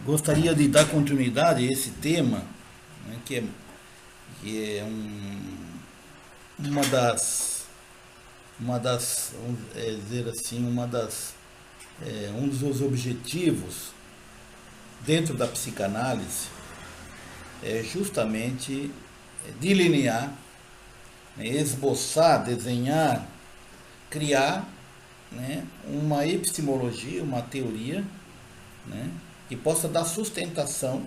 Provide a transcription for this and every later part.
Gostaria de dar continuidade a esse tema, né, que é uma das, vamos dizer assim, um dos objetivos dentro da psicanálise é justamente delinear, né, esboçar, desenhar, criar, né, uma epistemologia, uma teoria, né, que possa dar sustentação,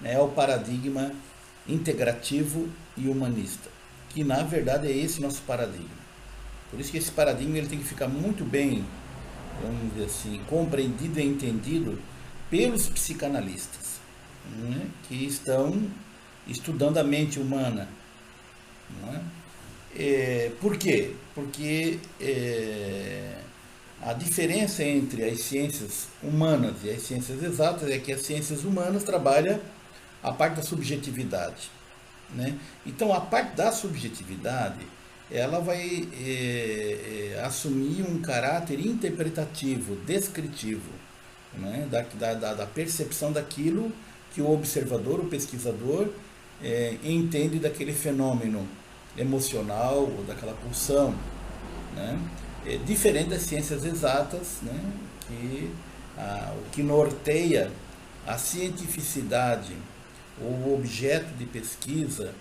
né, ao paradigma integrativo e humanista, que na verdade é esse nosso paradigma. Por isso que esse paradigma ele tem que ficar muito bem, vamos dizer assim, compreendido e entendido pelos psicanalistas, né, que estão estudando a mente humana. Não é? Por quê? Porque a diferença entre as ciências humanas e as ciências exatas é que as ciências humanas trabalham a parte da subjetividade, né? Então, a parte da subjetividade, ela vai assumir um caráter interpretativo, descritivo, né? Da percepção daquilo que o observador, o pesquisador, entende daquele fenômeno emocional ou daquela pulsão, né? Diferente das ciências exatas, né? O que norteia a cientificidade, o objeto de pesquisa,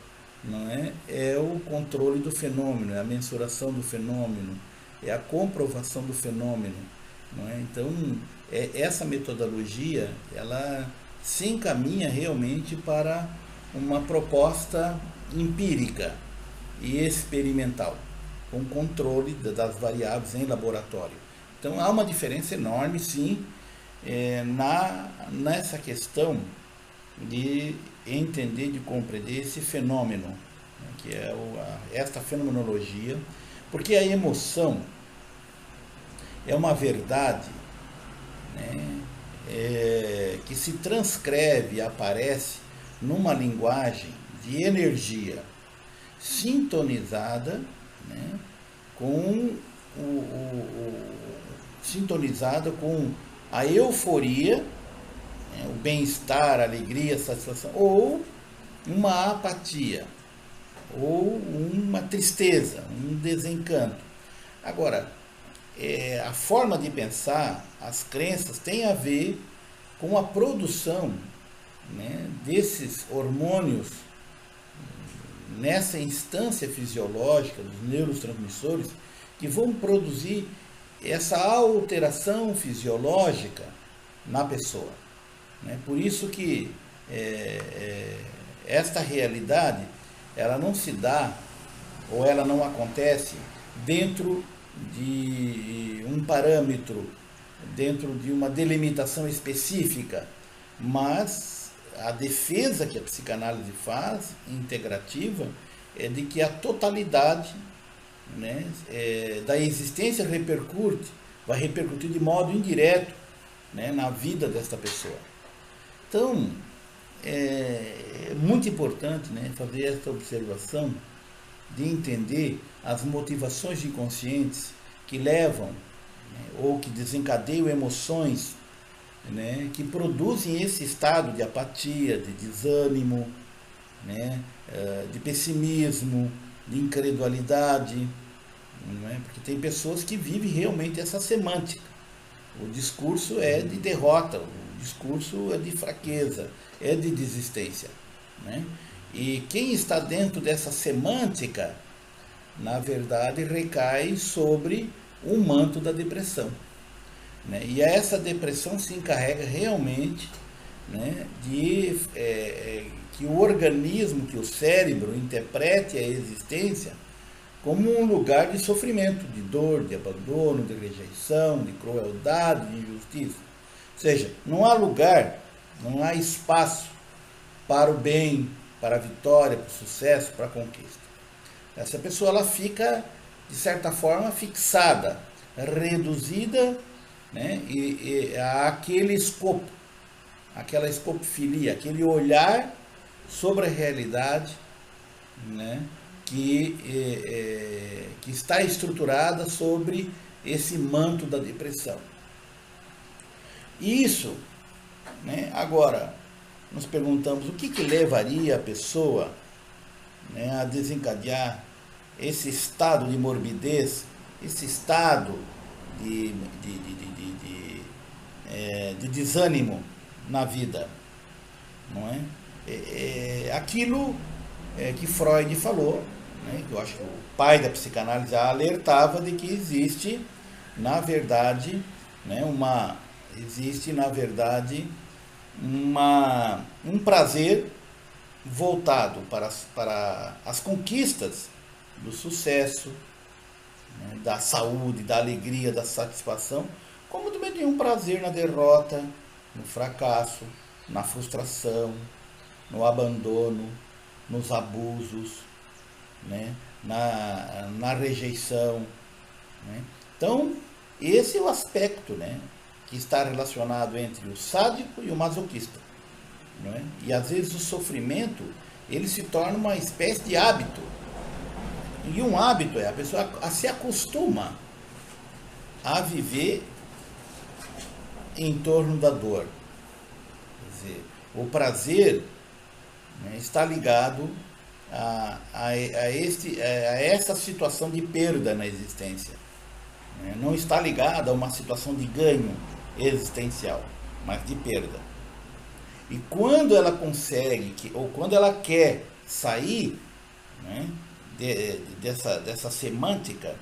não é o controle do fenômeno, é a mensuração do fenômeno, é a comprovação do fenômeno, não é? Então, essa metodologia, ela se encaminha realmente para uma proposta empírica e experimental, com controle das variáveis em laboratório. Então há uma diferença enorme, sim, nessa questão de entender, de compreender esse fenômeno, né, que é esta fenomenologia, porque a emoção é uma verdade, né, que se transcreve e aparece numa linguagem de energia sintonizada, né, com sintonizada com a euforia, né, o bem-estar, a alegria, a satisfação, ou uma apatia, ou uma tristeza, um desencanto. Agora, a forma de pensar, as crenças, tem a ver com a produção, né, desses hormônios nessa instância fisiológica dos neurotransmissores que vão produzir essa alteração fisiológica na pessoa, né? Por isso que esta realidade ela não se dá ou ela não acontece dentro de um parâmetro, dentro de uma delimitação específica, mas a defesa que a psicanálise faz, integrativa, é de que a totalidade, né, da existência vai repercutir de modo indireto, né, na vida desta pessoa. Então, é muito importante, né, fazer essa observação de entender as motivações inconscientes que levam, né, ou que desencadeiam emoções, né, que produzem esse estado de apatia, de desânimo, né, de pessimismo, de incredulidade, não é? Porque tem pessoas que vivem realmente essa semântica. O discurso é de derrota, o discurso é de fraqueza, é de desistência, né? E quem está dentro dessa semântica, na verdade, recai sobre o manto da depressão, né? E essa depressão se encarrega realmente, né, de que o organismo, que o cérebro interprete a existência como um lugar de sofrimento, de dor, de abandono, de rejeição, de crueldade, de injustiça. Ou seja, não há lugar, não há espaço para o bem, para a vitória, para o sucesso, para a conquista. Essa pessoa ela fica, de certa forma, fixada, reduzida, né, aquele escopo, aquela escopofilia, aquele olhar sobre a realidade, né, que está estruturada sobre esse manto da depressão. Isso né? Agora, nos perguntamos o que levaria a pessoa, né, a desencadear esse estado de morbidez, esse estado de desânimo na vida, não é? Aquilo que Freud falou, né, que eu acho que o pai da psicanálise já alertava de que existe, na verdade, né, um prazer voltado para as conquistas do sucesso, né, da saúde, da alegria, da satisfação, como também tem um prazer na derrota, no fracasso, na frustração, no abandono, nos abusos, né, na rejeição, né? Então, esse é o aspecto, né, que está relacionado entre o sádico e o masoquista, não é? E às vezes o sofrimento, ele se torna uma espécie de hábito. E um hábito a pessoa se acostuma a viver em torno da dor. Quer dizer, o prazer, né, está ligado a essa situação de perda na existência, né? Não está ligado a uma situação de ganho existencial, mas de perda. E quando ela consegue, ou quando ela quer sair, né, dessa semântica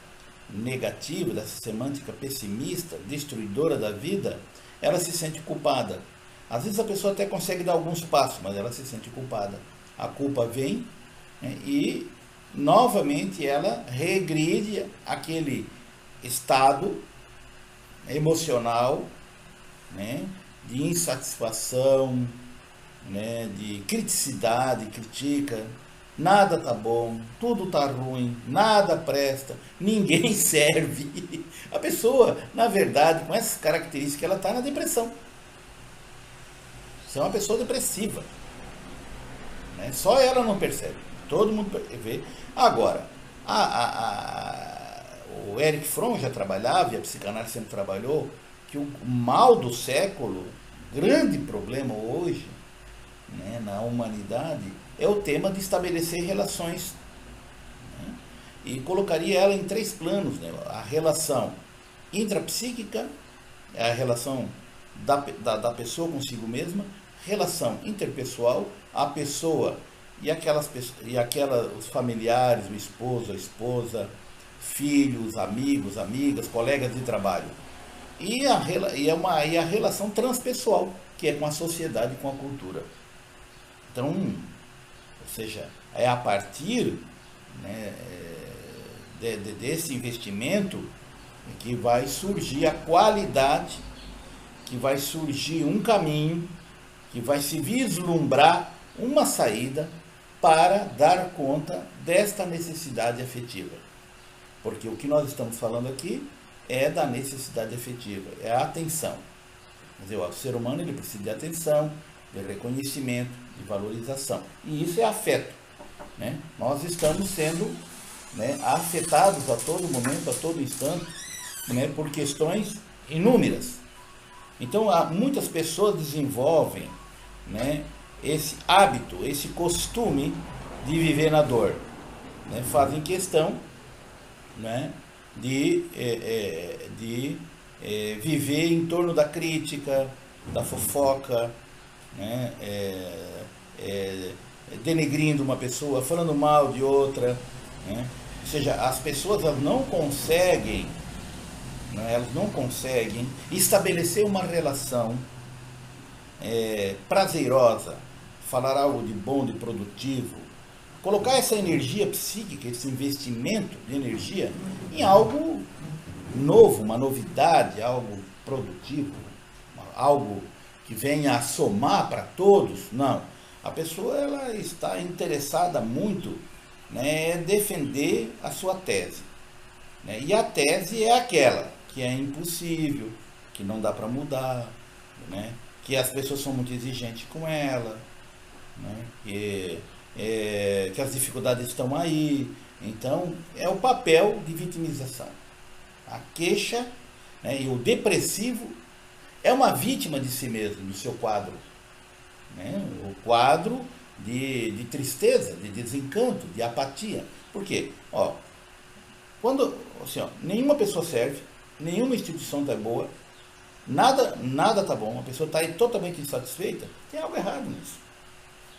negativa, dessa semântica pessimista, destruidora da vida, ela se sente culpada. Às vezes a pessoa até consegue dar alguns passos, mas ela se sente culpada. A culpa vem, né, e novamente ela regride aquele estado emocional, né, de insatisfação, né, de criticidade, critica, nada tá bom, tudo tá ruim, nada presta, ninguém serve. A pessoa, na verdade, com essas características, ela está na depressão. Você é uma pessoa depressiva, né? Só ela não percebe, todo mundo vê. Agora, o Erich Fromm já trabalhava, e a psicanálise sempre trabalhou, que o mal do século, grande problema hoje, né, na humanidade, é o tema de estabelecer relações, né? E colocaria ela em 3 planos, né? A relação intrapsíquica, é a relação da pessoa consigo mesma, relação interpessoal, a pessoa e os familiares, o esposo, a esposa, filhos, amigos, amigas, colegas de trabalho. E a relação transpessoal, que é com a sociedade, com a cultura. Então, ou seja, é a partir, né, desse investimento que vai surgir a qualidade, que vai surgir um caminho, que vai se vislumbrar uma saída para dar conta desta necessidade afetiva. Porque o que nós estamos falando aqui é da necessidade afetiva, é a atenção. Quer dizer, o ser humano, ele precisa de atenção, de reconhecimento, de valorização. E isso é afeto, né? Nós estamos sendo, né, afetados a todo momento, a todo instante, né, por questões inúmeras. Então, muitas pessoas desenvolvem, né, esse hábito, esse costume de viver na dor, né? Fazem questão, né, de viver em torno da crítica, da fofoca, né, denegrindo uma pessoa, falando mal de outra, né? Ou seja, as pessoas elas não conseguem estabelecer uma relação prazerosa, falar algo de bom, de produtivo, colocar essa energia psíquica, esse investimento de energia em algo novo, uma novidade, algo produtivo, algo que venha a somar para todos. Não. A pessoa ela está interessada muito, né, em defender a sua tese, né? E a tese é aquela que é impossível, que não dá para mudar, né? Que as pessoas são muito exigentes com ela, né? Que as dificuldades estão aí. Então, é o papel de vitimização. A queixa, né, e o depressivo, é uma vítima de si mesmo, do seu quadro. Né? O quadro de tristeza, de desencanto, de apatia. Por quê? Ó, quando, assim, ó, nenhuma pessoa serve, nenhuma instituição está boa, nada está bom, a pessoa está aí totalmente insatisfeita, tem algo errado nisso.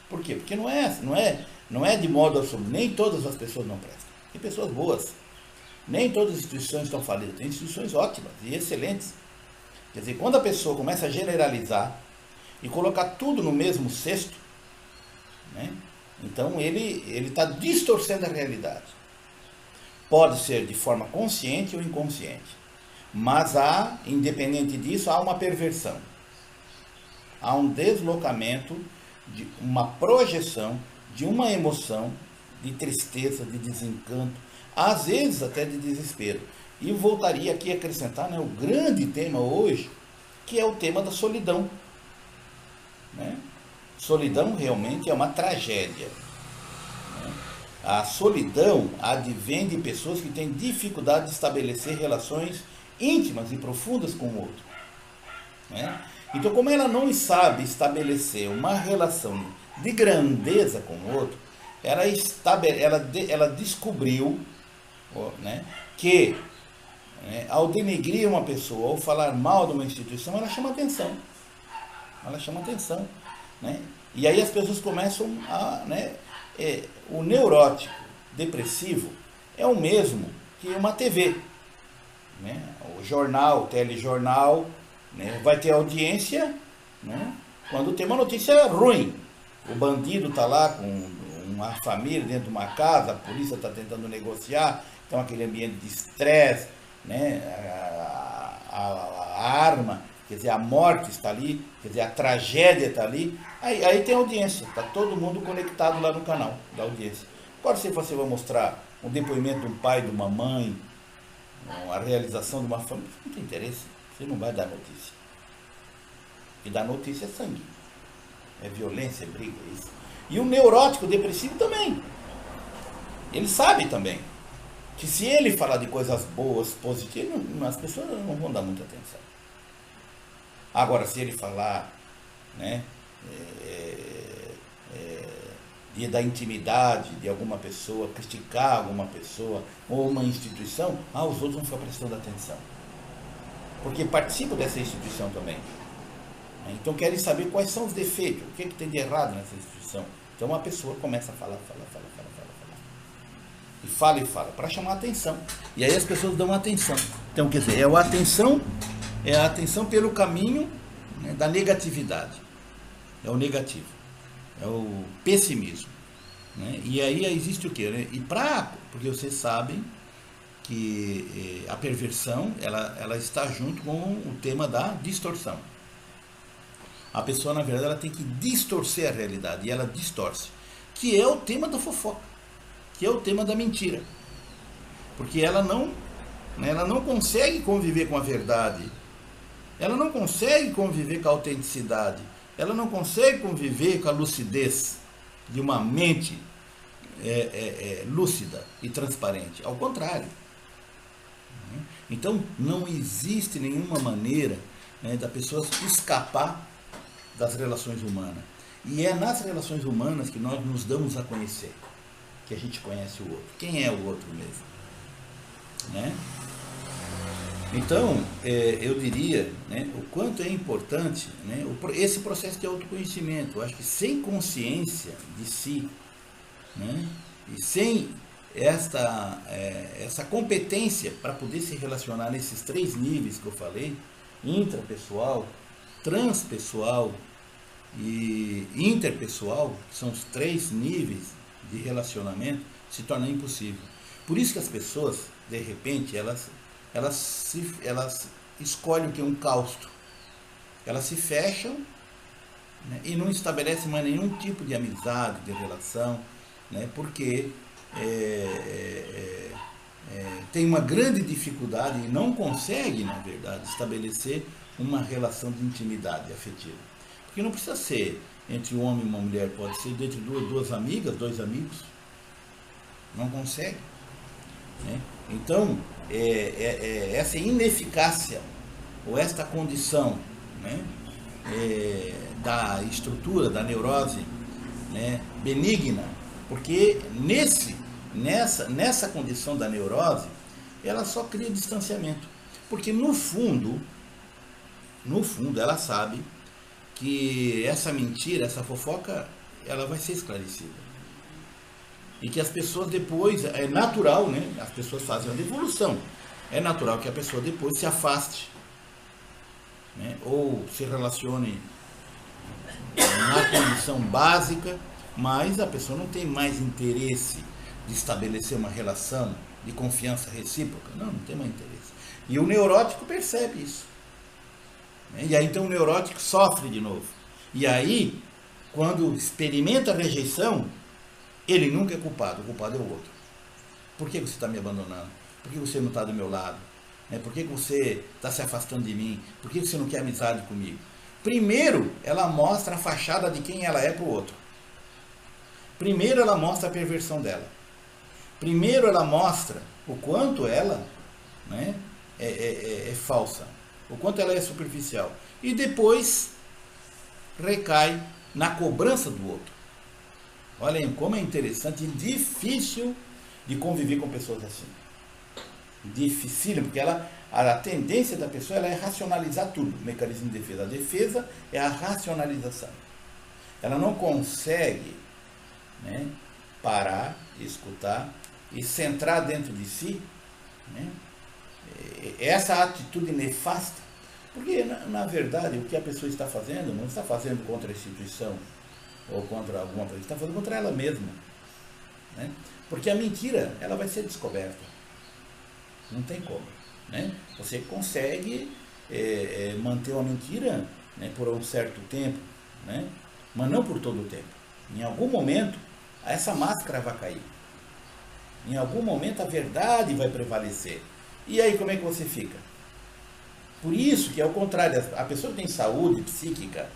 Por quê? Porque não é de modo absoluto, nem todas as pessoas não prestam. Tem pessoas boas, nem todas as instituições estão falidas, tem instituições ótimas e excelentes. Quer dizer, quando a pessoa começa a generalizar e colocar tudo no mesmo cesto, né, então ele está distorcendo a realidade. Pode ser de forma consciente ou inconsciente, mas independente disso, há uma perversão. Há um deslocamento, de uma projeção de uma emoção de tristeza, de desencanto, às vezes até de desespero. E eu voltaria aqui a acrescentar, né, o grande tema hoje, que é o tema da solidão. Né? Solidão realmente é uma tragédia. Né? A solidão advém de pessoas que têm dificuldade de estabelecer relações íntimas e profundas com o outro. Né? Então, como ela não sabe estabelecer uma relação de grandeza com o outro, ela descobriu, né, que, né, ao denegrir uma pessoa ou falar mal de uma instituição, ela chama atenção. Ela chama atenção. Né? E aí as pessoas começam a... Né, o neurótico depressivo é o mesmo que uma TV. Né? O jornal, o telejornal, né, vai ter audiência, né, quando tem uma notícia ruim. O bandido está lá com uma família dentro de uma casa, a polícia está tentando negociar, então aquele ambiente de estresse, né, a arma, quer dizer, a morte está ali, quer dizer, a tragédia está ali, aí tem audiência, está todo mundo conectado lá no canal da audiência. Agora, se você vai mostrar um depoimento de um pai, de uma mãe, a realização de uma família, não tem interesse, você não vai dar notícia. E dar notícia é sangue, é violência, é briga, é isso. E o neurótico depressivo também. Ele sabe também que se ele falar de coisas boas, positivas, as pessoas não vão dar muita atenção. Agora, se ele falar, né, da intimidade de alguma pessoa, criticar alguma pessoa ou uma instituição, os outros vão ficar prestando atenção. Porque participam dessa instituição também. Então querem saber quais são os defeitos, o que é que tem de errado nessa instituição. Então uma pessoa começa a falar. E fala, para chamar a atenção. E aí as pessoas dão atenção. Então, quer dizer, é a atenção pelo caminho, né, da negatividade. É o negativo. É o pessimismo. Né? E aí existe o quê? Né? Porque vocês sabem que a perversão, ela está junto com o tema da distorção. A pessoa, na verdade, ela tem que distorcer a realidade, e ela distorce. Que é o tema da fofoca, que é o tema da mentira. Porque ela não consegue conviver com a verdade, ela não consegue conviver com a autenticidade, ela não consegue conviver com a lucidez de uma mente lúcida e transparente. Ao contrário. Então, não existe nenhuma maneira, né, da pessoa escapar das relações humanas. E é nas relações humanas que nós nos damos a conhecer, que a gente conhece o outro. Quem é o outro mesmo? Né? Então, eu diria, né, o quanto é importante, né, esse processo de autoconhecimento. Eu acho que sem consciência de si, né, e sem essa competência para poder se relacionar nesses 3 níveis que eu falei, intrapessoal, transpessoal e interpessoal, que são os 3 níveis de relacionamento, se torna impossível. Por isso que as pessoas, de repente, elas escolhem o que? Um claustro. Elas se fecham, né, e não estabelecem mais nenhum tipo de amizade, de relação, né, porque tem uma grande dificuldade e não consegue, na verdade, estabelecer uma relação de intimidade afetiva. Porque não precisa ser entre um homem e uma mulher, pode ser entre duas amigas, 2 amigos. Não consegue. Né? Então, essa ineficácia, ou esta condição, né, da estrutura, da neurose, né, benigna, porque nessa condição da neurose, ela só cria distanciamento, porque no fundo, ela sabe que essa mentira, essa fofoca, ela vai ser esclarecida. E que as pessoas depois, é natural, né? As pessoas fazem uma devolução. É natural que a pessoa depois se afaste, né? Ou se relacione na condição básica, mas a pessoa não tem mais interesse de estabelecer uma relação de confiança recíproca. Não tem mais interesse. E o neurótico percebe isso. E aí então o neurótico sofre de novo. E aí, quando experimenta a rejeição, ele nunca é culpado, o culpado é o outro. Por que você está me abandonando? Por que você não está do meu lado? Por que você está se afastando de mim? Por que você não quer amizade comigo? Primeiro, ela mostra a fachada de quem ela é para o outro. Primeiro, ela mostra a perversão dela. Primeiro, ela mostra o quanto ela, né, é falsa, o quanto ela é superficial. E depois, recai na cobrança do outro. Olhem como é interessante e difícil de conviver com pessoas assim. Difícil, porque a tendência da pessoa ela é racionalizar tudo. O mecanismo de defesa. A defesa é a racionalização. Ela não consegue, né, parar, escutar e centrar dentro de si, né, essa atitude nefasta. Porque, na verdade, o que a pessoa está fazendo, não está fazendo contra a instituição ou contra alguma coisa, está fazendo contra ela mesma, né? Porque a mentira, ela vai ser descoberta, não tem como, né? Você consegue manter uma mentira, né, por um certo tempo, né? Mas não por todo o tempo. Em algum momento essa máscara vai cair, em algum momento a verdade vai prevalecer, e aí como é que você fica? Por isso que é o contrário, a pessoa que tem saúde psíquica,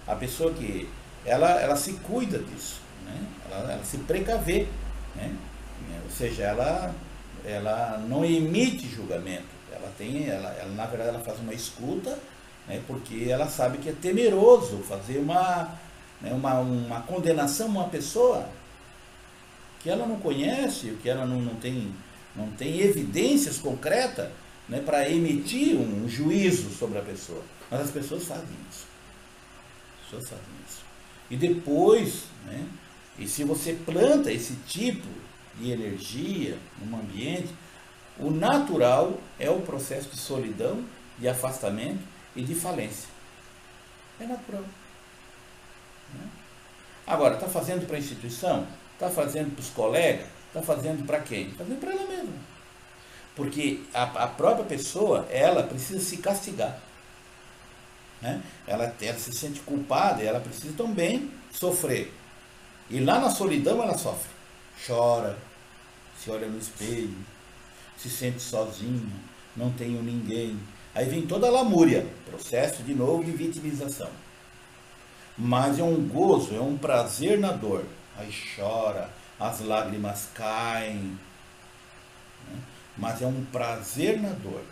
a pessoa que ela se cuida disso, né? Ela se precavê, né? Ou seja, ela não emite julgamento, ela na verdade ela faz uma escuta, né? Porque ela sabe que é temeroso fazer uma condenação a uma pessoa que ela não conhece, que ela não tem evidências concretas, né, para emitir um juízo sobre a pessoa. Mas as pessoas fazem isso. E depois, né, e se você planta esse tipo de energia num ambiente, o natural é o processo de solidão, de afastamento e de falência. É natural. Né? Agora, está fazendo para a instituição? Está fazendo para os colegas? Está fazendo para quem? Está fazendo para ela mesma. Porque a própria pessoa, ela precisa se castigar. Né? Ela se sente culpada, ela precisa também sofrer. E lá na solidão ela sofre. Chora, se olha no espelho, se sente sozinha, não tenho ninguém. Aí vem toda a lamúria, processo de novo de vitimização. Mas é um gozo, é um prazer na dor. Aí chora, as lágrimas caem. Né? Mas é um prazer na dor.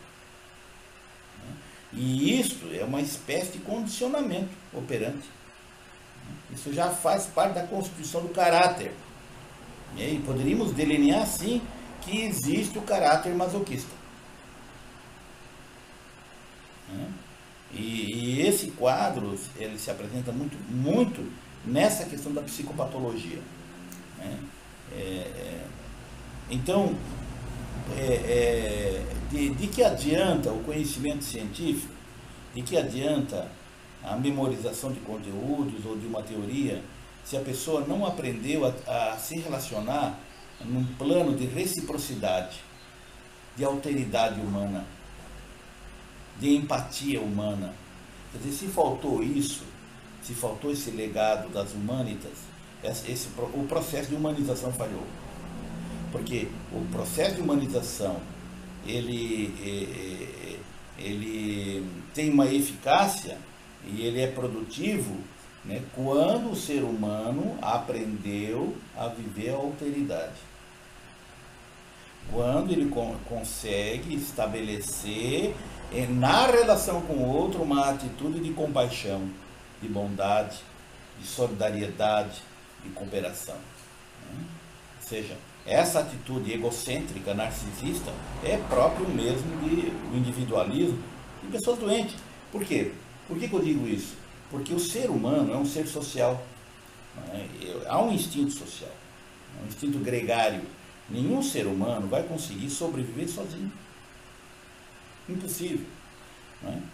E isso é uma espécie de condicionamento operante. Isso já faz parte da constituição do caráter. E poderíamos delinear assim que existe o caráter masoquista. E esse quadro ele se apresenta muito nessa questão da psicopatologia. Então, de que adianta o conhecimento científico, de que adianta a memorização de conteúdos ou de uma teoria, se a pessoa não aprendeu a se relacionar num plano de reciprocidade, de alteridade humana, de empatia humana. Quer dizer, se faltou isso, se faltou esse legado das humanitas, o processo de humanização falhou. Porque o processo de humanização, ele tem uma eficácia e ele é produtivo, né, quando o ser humano aprendeu a viver a alteridade. Quando ele consegue estabelecer na relação com o outro, uma atitude de compaixão, de bondade, de solidariedade, de cooperação. Ou seja, essa atitude egocêntrica, narcisista, é próprio mesmo do individualismo de pessoas doentes. Por quê? Por que eu digo isso? Porque o ser humano é um ser social. Há um instinto social, um instinto gregário. Nenhum ser humano vai conseguir sobreviver sozinho. Impossível.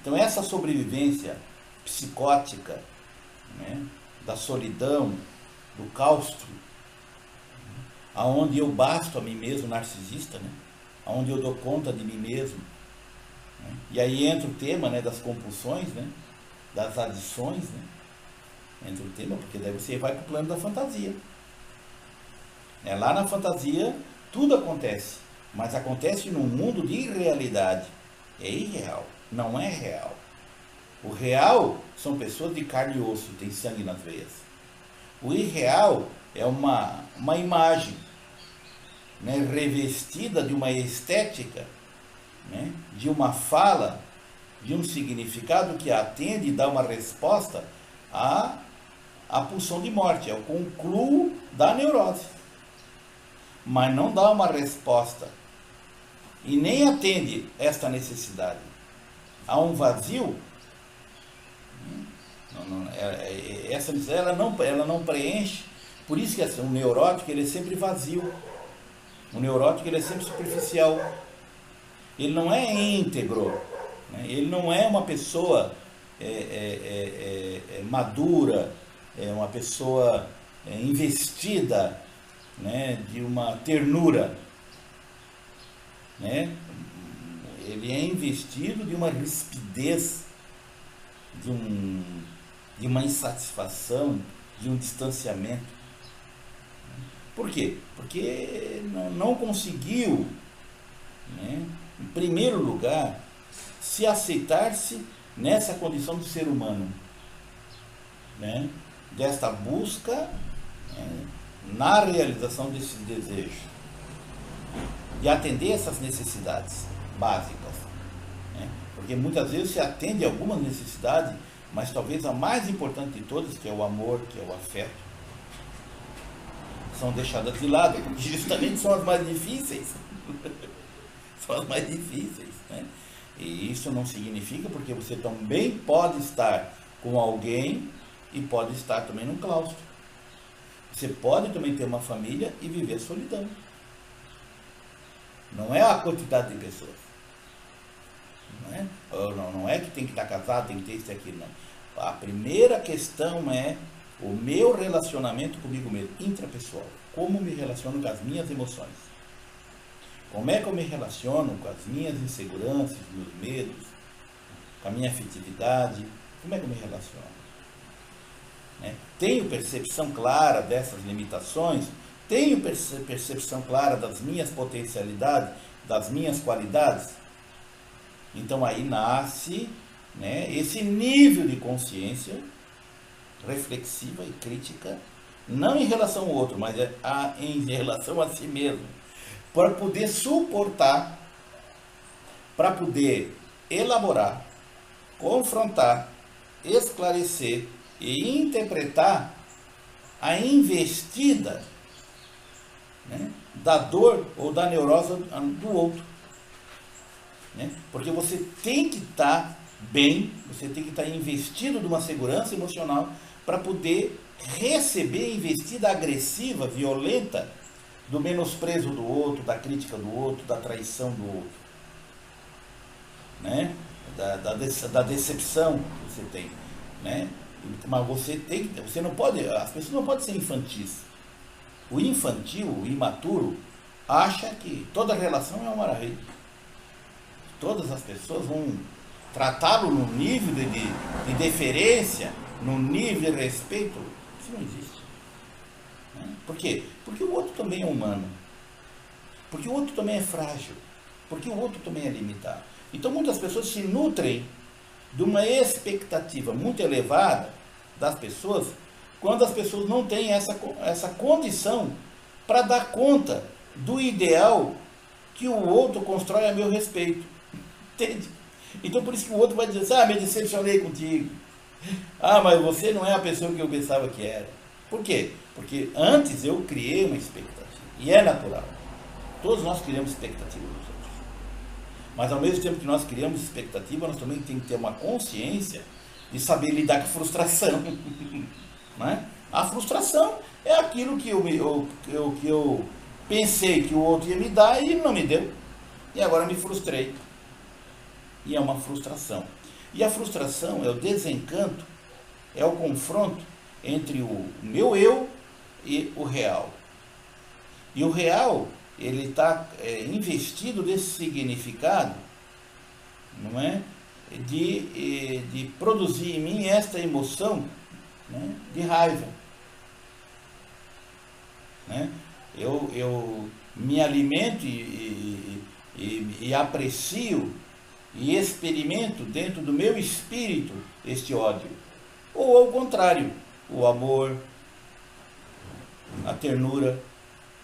Então essa sobrevivência psicótica, da solidão, do cáustro, aonde eu basto a mim mesmo, narcisista, aonde eu dou conta de mim mesmo. E aí entra o tema das compulsões, das adições, entra o tema, porque daí você vai para o plano da fantasia. Lá na fantasia tudo acontece, mas acontece num mundo de irrealidade. É irreal, não é real. O real são pessoas de carne e osso, tem sangue nas veias. O irreal é uma imagem, revestida de uma estética, de uma fala, de um significado que atende e dá uma resposta à pulsão de morte, é o concluo da neurose. Mas não dá uma resposta e nem atende esta necessidade. Há um vazio. Essa necessidade ela não preenche. Por isso que o neurótico ele é sempre vazio. O neurótico ele é sempre superficial. Ele não é íntegro. Ele não é uma pessoa madura, uma pessoa investida, de uma ternura. Ele é investido de uma rispidez, de uma insatisfação, de um distanciamento. Por quê? Porque não conseguiu, em primeiro lugar, se aceitar-se nessa condição de ser humano, desta busca na realização desses desejos, de atender essas necessidades básicas. Porque muitas vezes se atende a algumas necessidades, mas talvez a mais importante de todas, que é o amor, que é o afeto, são deixadas de lado, porque justamente são as mais difíceis. São as mais difíceis. E isso não significa, porque você também pode estar com alguém e pode estar também num claustro. Você pode também ter uma família e viver a solidão. Não é a quantidade de pessoas. Não é que tem que estar casado, tem que ter isso e aquilo, não. A primeira questão é o meu relacionamento comigo mesmo, intrapessoal. Como me relaciono com as minhas emoções? Como é que eu me relaciono com as minhas inseguranças, meus medos, com a minha afetividade? Como é que eu me relaciono? Tenho percepção clara dessas limitações? Tenho percepção clara das minhas potencialidades, das minhas qualidades? Então aí nasce esse nível de consciência reflexiva e crítica, não em relação ao outro, mas em relação a si mesmo, para poder suportar, para poder elaborar, confrontar, esclarecer e interpretar a investida da dor ou da neurose do outro. Porque você tem que estar bem, você tem que estar investido de uma segurança emocional para poder receber a investida agressiva, violenta, do menosprezo do outro, da crítica do outro, da traição do outro, da decepção que você tem, Mas você não pode, as pessoas não podem ser infantis. O infantil, o imaturo, acha que toda relação é uma maravilha. Todas as pessoas vão tratá-lo num nível de deferência, num nível de respeito. Isso não existe. Por quê? Porque o outro também é humano. Porque o outro também é frágil. Porque o outro também é limitado. Então muitas pessoas se nutrem de uma expectativa muito elevada das pessoas, quando as pessoas não têm essa condição para dar conta do ideal que o outro constrói a meu respeito. Entende? Então por isso que o outro vai dizer assim, ah, me decepcionei contigo. Ah, mas você não é a pessoa que eu pensava que era. Por quê? Porque antes eu criei uma expectativa. E é natural. Todos nós criamos expectativa dos outros. Mas ao mesmo tempo que nós criamos expectativa, nós também temos que ter uma consciência de saber lidar com a frustração. Né? A frustração é aquilo que eu pensei que o outro ia me dar e ele não me deu. E agora me frustrei. E é uma frustração. E a frustração é o desencanto, é o confronto entre o meu eu e o real. E o real, ele está investido desse significado, não é? De produzir em mim esta emoção, né? De raiva. Né? Eu me alimento e aprecio e experimento dentro do meu espírito este ódio. Ou ao contrário, o amor, a ternura,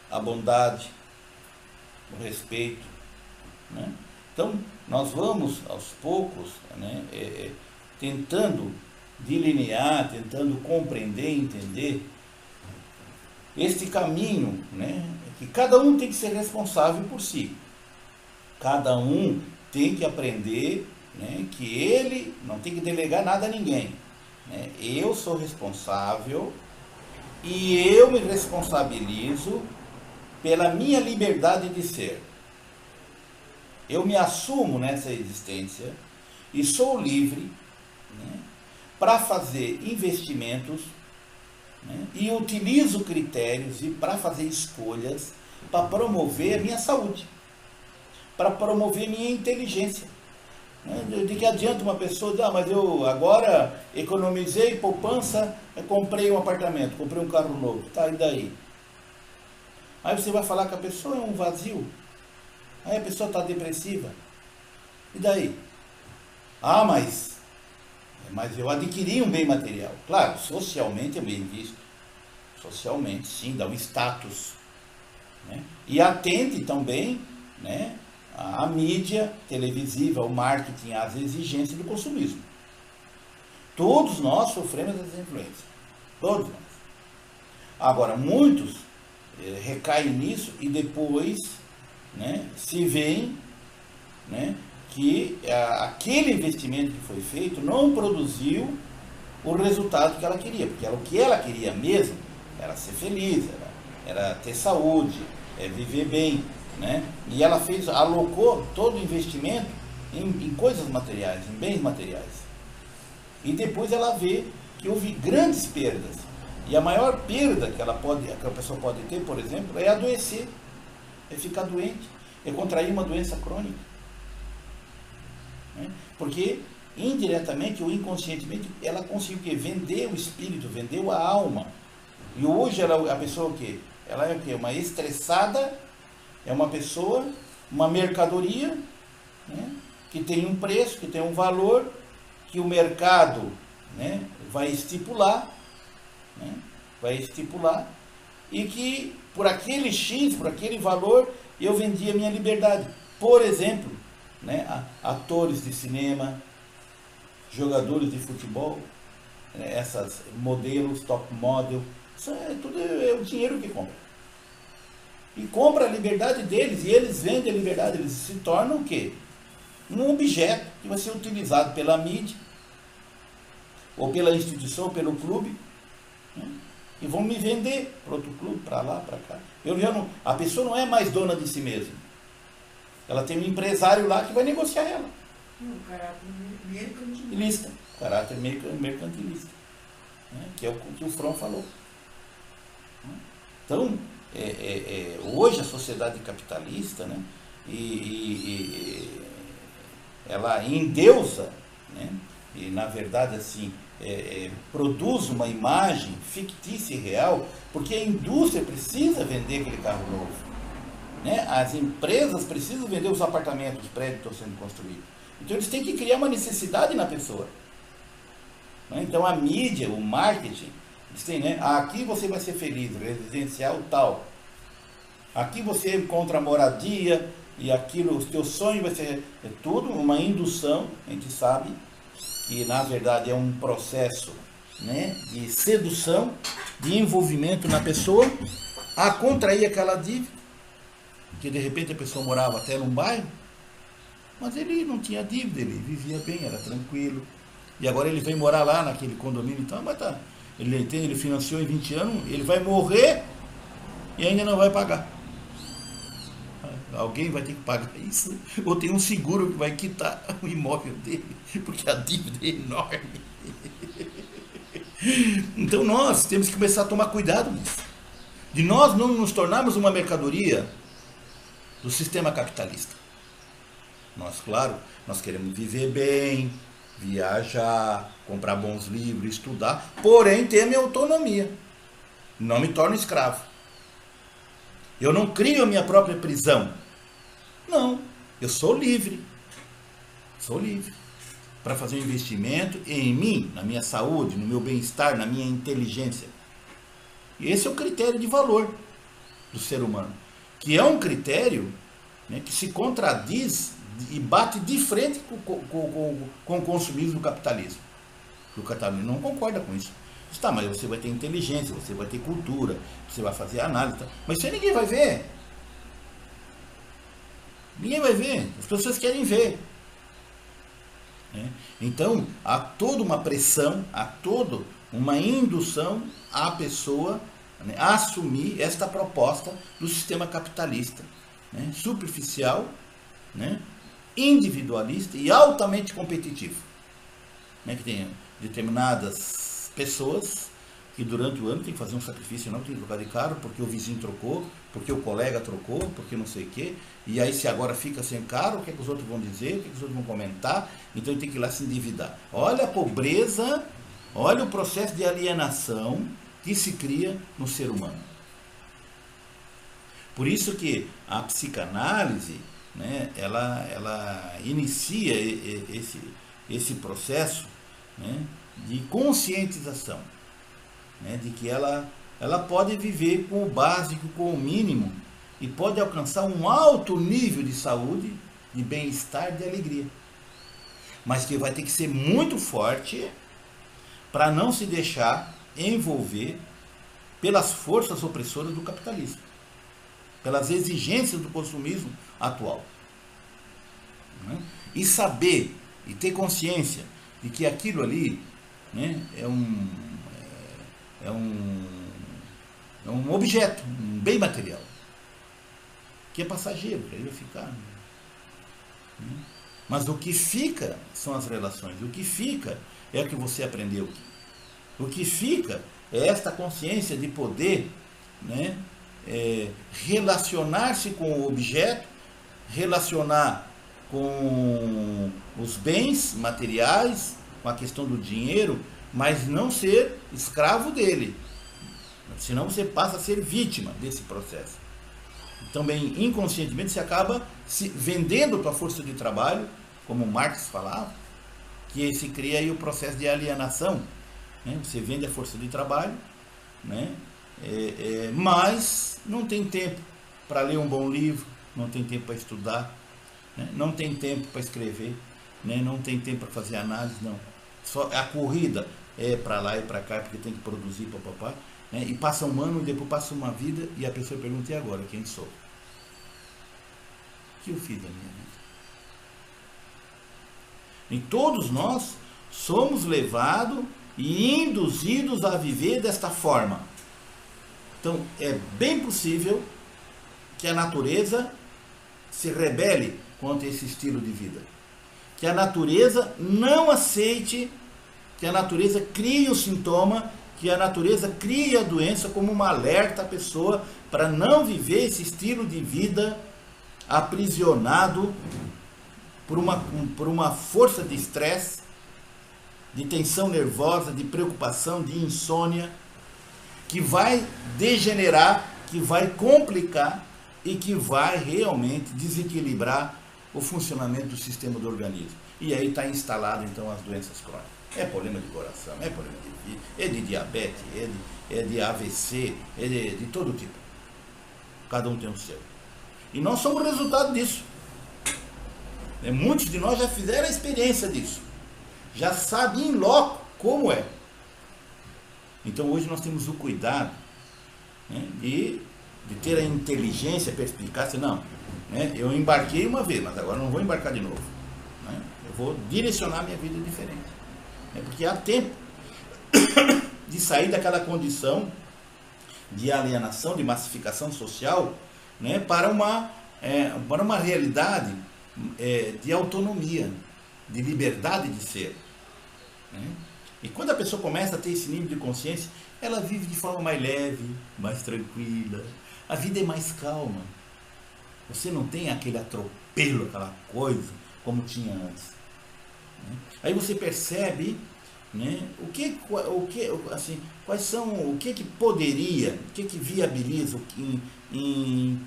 a bondade, o respeito. Né? Então, nós vamos aos poucos, né, tentando delinear, tentando compreender, entender este caminho, né, que cada um tem que ser responsável por si. Cada um tem que aprender, né, que ele não tem que delegar nada a ninguém. Né? Eu sou responsável e eu me responsabilizo pela minha liberdade de ser. Eu me assumo nessa existência e sou livre, né, para fazer investimentos, né, e utilizo critérios e para fazer escolhas para promover a minha saúde, para promover minha inteligência. De que adianta uma pessoa dizer, ah, mas eu agora economizei poupança, comprei um apartamento, comprei um carro novo, tá, e daí? Aí você vai falar que a pessoa é um vazio, aí a pessoa está depressiva, e daí? Ah, mas eu adquiri um bem material. Claro, socialmente é bem visto, socialmente sim, dá um status, né? E atende também, né, a mídia televisiva, o marketing, as exigências do consumismo. Todos nós sofremos essa influência. Todos nós. Agora, muitos recaem nisso e depois, né, se veem, né, que aquele investimento que foi feito não produziu o resultado que ela queria. Porque o que ela queria mesmo era ser feliz, era ter saúde, viver bem. Né? E ela alocou todo o investimento em coisas materiais, em bens materiais. E depois ela vê que houve grandes perdas. E a maior perda que a pessoa pode ter, por exemplo, é adoecer, é ficar doente, é contrair uma doença crônica. Né? Porque indiretamente ou inconscientemente ela conseguiu vender o espírito, vendeu a alma. E hoje a pessoa o quê? Ela é o quê? Uma estressada. É uma pessoa, uma mercadoria, né, que tem um preço, que tem um valor, que o mercado, né, vai estipular, e que por aquele X, por aquele valor, eu vendia minha liberdade. Por exemplo, né, atores de cinema, jogadores de futebol, né, essas modelos, top model, isso tudo é o dinheiro que compra. E compra a liberdade deles, e eles vendem a liberdade, eles se tornam o quê? Um objeto que vai ser utilizado pela mídia, ou pela instituição, pelo clube, né? E vão me vender para outro clube, para lá, para cá. A pessoa não é mais dona de si mesma. Ela tem um empresário lá que vai negociar ela. Um caráter mercantilista. Caráter mercantilista. Né? Que é o que o Fromm falou. Então, hoje a sociedade capitalista, né, ela endeusa, né, e na verdade assim, produz uma imagem fictícia e real, porque a indústria precisa vender aquele carro novo, né? As empresas precisam vender os apartamentos, os prédios que estão sendo construídos. Então eles têm que criar uma necessidade na pessoa, né? Então a mídia, o marketing, eles têm, né? Aqui você vai ser feliz, residencial tal. Aqui você encontra moradia, e aquilo, o teu sonho vai ser tudo uma indução, a gente sabe, que na verdade é um processo, né, de sedução, de envolvimento na pessoa, a contrair aquela dívida, que de repente a pessoa morava até num bairro, mas ele não tinha dívida, ele vivia bem, era tranquilo, e agora ele vem morar lá naquele condomínio, então, mas tá, ele financiou em 20 anos, ele vai morrer e ainda não vai pagar. Alguém vai ter que pagar isso, ou tem um seguro que vai quitar o imóvel dele, porque a dívida é enorme. Então nós temos que começar a tomar cuidado nisso, de nós não nos tornarmos uma mercadoria do sistema capitalista. Nós, claro, nós queremos viver bem, viajar, comprar bons livros, estudar, porém ter a minha autonomia, não me torno escravo. Eu não crio a minha própria prisão. Não, eu sou livre. Sou livre para fazer um investimento em mim, na minha saúde, no meu bem-estar, na minha inteligência. E esse é o critério de valor do ser humano, que é um critério, né, que se contradiz e bate de frente com o consumismo do capitalismo. O capitalismo não concorda com isso. Tá, mas você vai ter inteligência, você vai ter cultura, você vai fazer análise, tá? Mas isso aí ninguém vai ver. Ninguém vai ver. As pessoas querem ver. Né? Então, há toda uma pressão, há toda uma indução à pessoa, né, a assumir esta proposta do sistema capitalista, né, superficial, né, individualista e altamente competitivo. Né, que tem determinadas pessoas que durante o ano tem que fazer um sacrifício, não tem que trocar de carro, porque o vizinho trocou, porque o colega trocou, porque não sei o quê, e aí se agora fica sem carro, o que, é que os outros vão dizer, o que, é que os outros vão comentar, então ele tem que ir lá se endividar. Olha a pobreza, olha o processo de alienação que se cria no ser humano. Por isso que a psicanálise, né, ela inicia esse processo, né, de conscientização, né, de que ela pode viver com o básico, com o mínimo, e pode alcançar um alto nível de saúde, de bem-estar, de alegria. Mas que vai ter que ser muito forte para não se deixar envolver pelas forças opressoras do capitalismo, pelas exigências do consumismo atual. Né? E saber, e ter consciência de que aquilo ali, né, é um objeto, um bem material, que é passageiro, que ele vai ficar. Né? Mas o que fica são as relações, o que fica é o que você aprendeu. O que fica é esta consciência de poder, né, relacionar-se com o objeto, relacionar com os bens materiais, com a questão do dinheiro, mas não ser escravo dele. Senão você passa a ser vítima desse processo. Também inconscientemente você acaba se vendendo a tua força de trabalho, como Marx falava, que se cria aí o processo de alienação. Né? Você vende a força de trabalho, né? Mas não tem tempo para ler um bom livro, não tem tempo para estudar, né? Não tem tempo para escrever, né? Não tem tempo para fazer análise, não. Só a corrida é para lá e para cá, porque tem que produzir, papapá, né? E passa um ano, e depois passa uma vida, e a pessoa pergunta: e agora, quem sou? O que eu fiz da minha vida? E todos nós somos levados e induzidos a viver desta forma. Então, é bem possível que a natureza se rebele contra esse estilo de vida. Que a natureza não aceite, que a natureza crie o sintoma, que a natureza crie a doença como uma alerta à pessoa para não viver esse estilo de vida aprisionado por uma força de estresse, de tensão nervosa, de preocupação, de insônia, que vai degenerar, que vai complicar e que vai realmente desequilibrar o funcionamento do sistema do organismo. E aí está instalado então as doenças crônicas. É problema de coração, é problema de vida, é de diabetes, é de AVC, é de todo tipo. Cada um tem o seu. E nós somos o resultado disso. Muitos de nós já fizeram a experiência disso. Já sabem em loco como é. Então hoje nós temos o cuidado, né, de ter a inteligência, a perspicácia. Não, né, eu embarquei uma vez, mas agora não vou embarcar de novo. Né, eu vou direcionar minha vida diferente. Porque há tempo de sair daquela condição de alienação, de massificação social, né, para uma realidade de autonomia, de liberdade de ser. Né? E quando a pessoa começa a ter esse nível de consciência, ela vive de forma mais leve, mais tranquila. A vida é mais calma. Você não tem aquele atropelo, aquela coisa como tinha antes. Né? Aí você percebe, né, quais são, o que poderia, o que viabiliza, em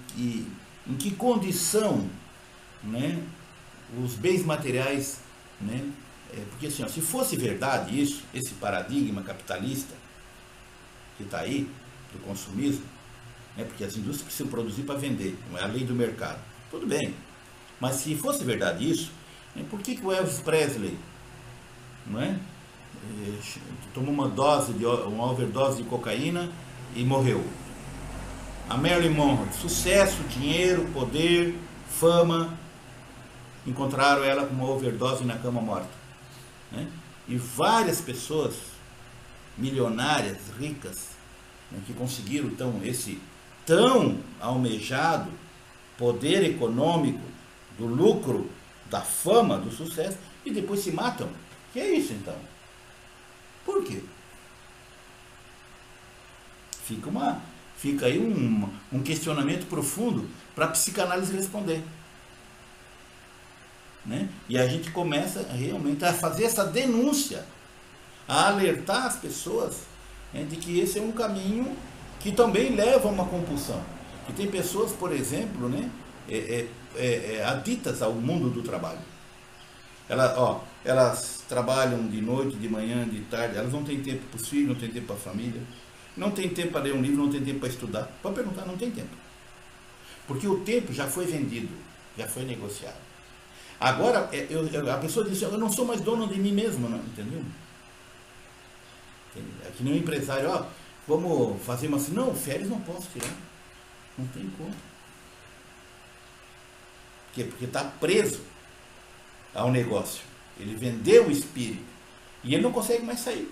que condição, né, os bens materiais, né, porque assim, se fosse verdade isso, esse paradigma capitalista que está aí, do consumismo, né, porque as indústrias precisam produzir para vender, não é a lei do mercado, tudo bem, mas se fosse verdade isso, né, por que o Elvis Presley, não é, tomou uma overdose de cocaína e morreu? A Marilyn Monroe, sucesso, dinheiro, poder, fama, encontraram ela com uma overdose na cama morta. Né? E várias pessoas milionárias, ricas, né, que conseguiram então esse tão almejado poder econômico, do lucro, da fama, do sucesso, e depois se matam. Que é isso então? Por quê? Fica aí um questionamento profundo para a psicanálise responder. Né? E a gente começa realmente a fazer essa denúncia, a alertar as pessoas, né, de que esse é um caminho que também leva a uma compulsão. E tem pessoas, por exemplo, né, aditas ao mundo do trabalho. Elas trabalham de noite, de manhã, de tarde, elas não têm tempo para os filhos, não têm tempo para a família, não tem tempo para ler um livro, não tem tempo para estudar. Pode perguntar, não tem tempo. Porque o tempo já foi vendido, já foi negociado. Agora, a pessoa diz, eu não sou mais dono de mim mesmo, não, entendeu? É que nem um empresário, vamos fazer uma assim, não, férias não posso tirar. Não tem como. Por quê? Porque está preso ao negócio. Ele vendeu o espírito e ele não consegue mais sair.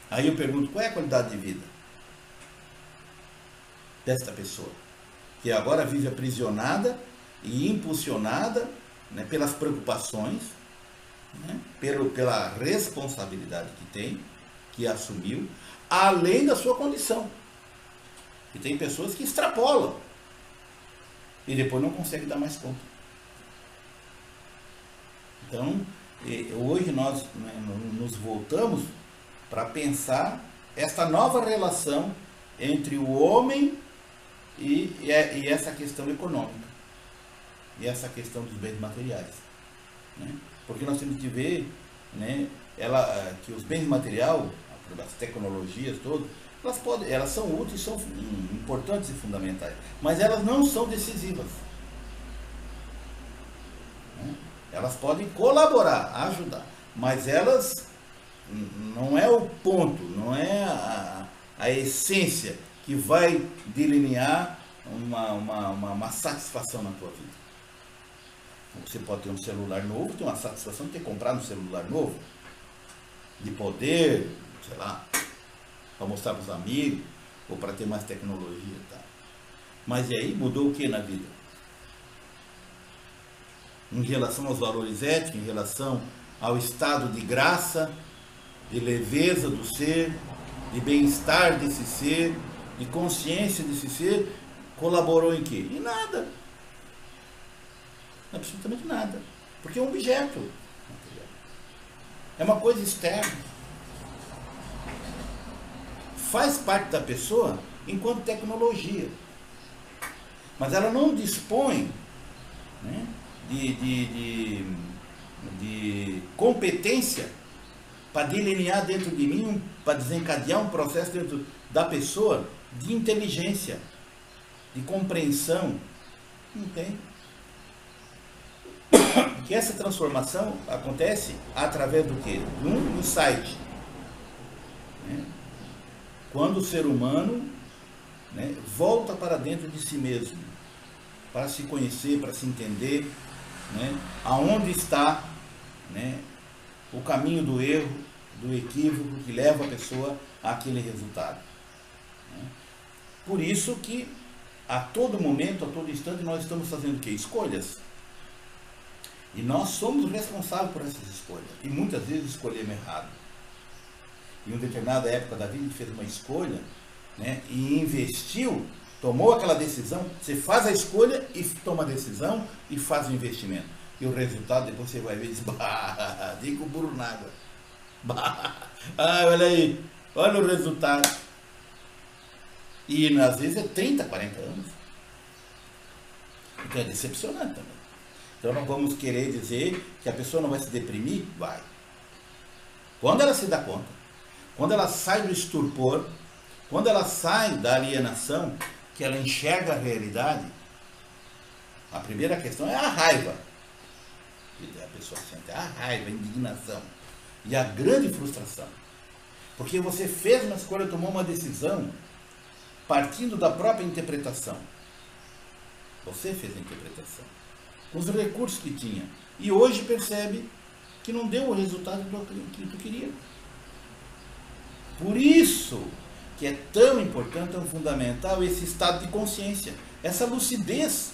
Aí eu pergunto, qual é a qualidade de vida desta pessoa? Que agora vive aprisionada e impulsionada, né, pelas preocupações, né, pela responsabilidade que tem, que assumiu, além da sua condição. E tem pessoas que extrapolam e depois não conseguem dar mais conta. Então, hoje nós, né, nos voltamos para pensar essa nova relação entre o homem e essa questão econômica, e essa questão dos bens materiais. Né? Porque nós temos que ver, né, que os bens materiais, as tecnologias todas, elas são úteis, são importantes e fundamentais, mas elas não são decisivas. Né? Elas podem colaborar, ajudar, mas elas não é o ponto, não é a essência que vai delinear uma satisfação na tua vida. Você pode ter um celular novo, ter uma satisfação de ter comprado um celular novo, de poder, sei lá, para mostrar para os amigos, ou para ter mais tecnologia e tal. Mas e aí mudou o que na vida? Em relação aos valores éticos, em relação ao estado de graça, de leveza do ser, de bem-estar desse ser, de consciência desse ser, colaborou em quê? Em nada. Absolutamente nada. Porque é um objeto. É uma coisa externa. Faz parte da pessoa enquanto tecnologia. Mas ela não dispõe, né, de competência para delinear dentro de mim, para desencadear um processo dentro da pessoa de inteligência. de compreensão, não tem. Que essa transformação acontece através do quê? Um insight. Né? Quando o ser humano, né, volta para dentro de si mesmo, para se conhecer, para se entender, né, aonde está, né, o caminho do erro, do equívoco que leva a pessoa àquele resultado. Né? Por isso que a todo momento, a todo instante, nós estamos fazendo o quê? Escolhas. E nós somos responsáveis por essas escolhas. E muitas vezes escolhemos errado. Em uma determinada época da vida, a gente fez uma escolha, né, e investiu, tomou aquela decisão. Você faz a escolha e toma a decisão e faz o investimento. E o resultado, depois você vai ver e diz, bah, diga o burro na água. Bah, olha aí, olha o resultado. E às vezes é 30, 40 anos. Então é decepcionante também. Então não vamos querer dizer que a pessoa não vai se deprimir? Vai. Quando ela se dá conta, quando ela sai do estupor, quando ela sai da alienação, que ela enxerga a realidade, a primeira questão é a raiva. A pessoa sente a raiva, a indignação e a grande frustração. Porque você fez uma escolha, tomou uma decisão partindo da própria interpretação. Você fez a interpretação com os recursos que tinha. E hoje percebe que não deu o resultado que tu queria. Por isso que é tão importante, tão fundamental esse estado de consciência, essa lucidez,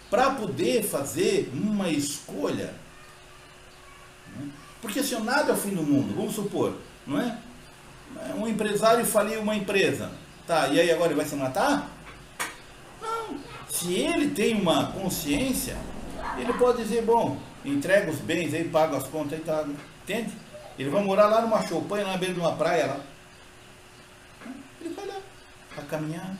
para poder fazer uma escolha. Porque se nada é o fim do mundo, vamos supor, não é? Um empresário faliu uma empresa. Tá, e aí agora ele vai se matar? Não. Se ele tem uma consciência, ele pode dizer, bom, entrega os bens aí, paga as contas aí, tá, entende? Ele vai morar lá numa choupana, na beira de uma praia lá. Ele vai lá, vai caminhar,